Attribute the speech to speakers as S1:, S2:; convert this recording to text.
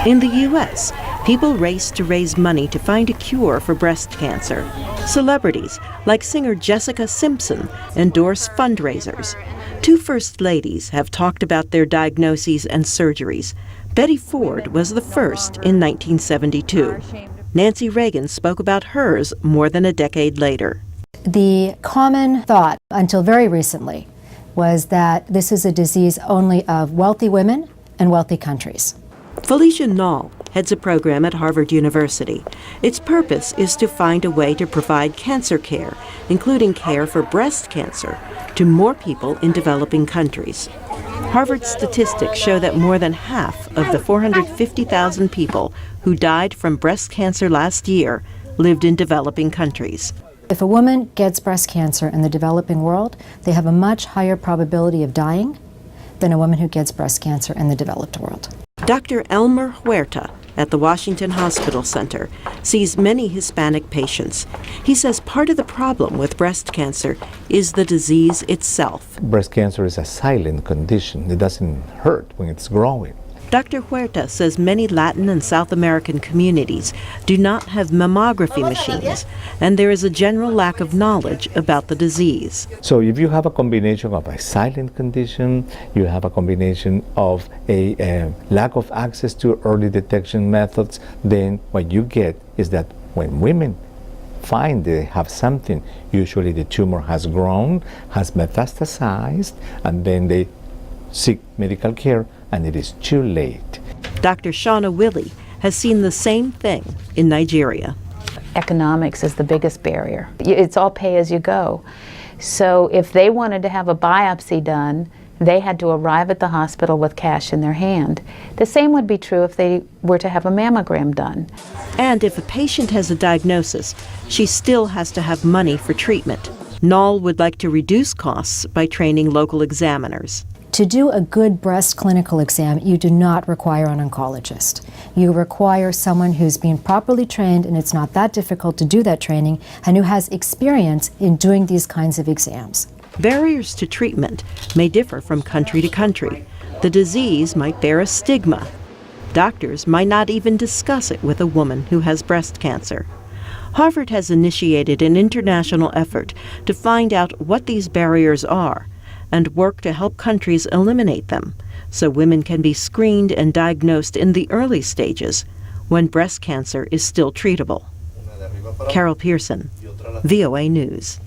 S1: In the U.S., people race to raise money to find a cure for breast cancer. Celebrities, like singer Jessica Simpson, endorse fundraisers. Two first ladies have talked about their diagnoses and surgeries. Betty Ford was the first in 1972. Nancy Reagan spoke about hers more than a decade later.
S2: The common thought, until very recently, was that this is a disease only of wealthy women and wealthy countries.
S1: Felicia Nall heads a program at Harvard University. Its purpose is to find a way to provide cancer care, including care for breast cancer, to more people in developing countries. Harvard statistics show that more than half of the 450,000 people who died from breast cancer last year lived in developing countries.
S2: If a woman gets breast cancer in the developing world, they have a much higher probability of dying than a woman who gets breast cancer in the developed world.
S1: Dr. Elmer Huerta at the Washington Hospital Center sees many Hispanic patients. He says part of the problem with breast cancer is the disease itself.
S3: Breast cancer is a silent condition. It doesn't hurt when it's growing.
S1: Dr. Huerta says many Latin and South American communities do not have mammography machines, and there is a general lack of knowledge about the disease.
S3: So if you have a combination of a silent condition, you have a combination of a lack of access to early detection methods, then what you get is that when women find they have something, usually the tumor has grown, has metastasized, and then they seek medical care, and it is too late.
S1: Dr. Shauna Willey has seen the same thing in Nigeria.
S4: Economics is the biggest barrier. It's all pay as you go. So if they wanted to have a biopsy done, they had to arrive at the hospital with cash in their hand. The same would be true if they were to have a mammogram done.
S1: And if a patient has a diagnosis, she still has to have money for treatment. Nall would like to reduce costs by training local examiners.
S2: To do a good breast clinical exam, you do not require an oncologist. You require someone who's been properly trained, and it's not that difficult to do that training, and who has experience in doing these kinds of exams.
S1: Barriers to treatment may differ from country to country. The disease might bear a stigma. Doctors might not even discuss it with a woman who has breast cancer. Harvard has initiated an international effort to find out what these barriers are and work to help countries eliminate them so women can be screened and diagnosed in the early stages when breast cancer is still treatable. Carol Pearson, VOA News.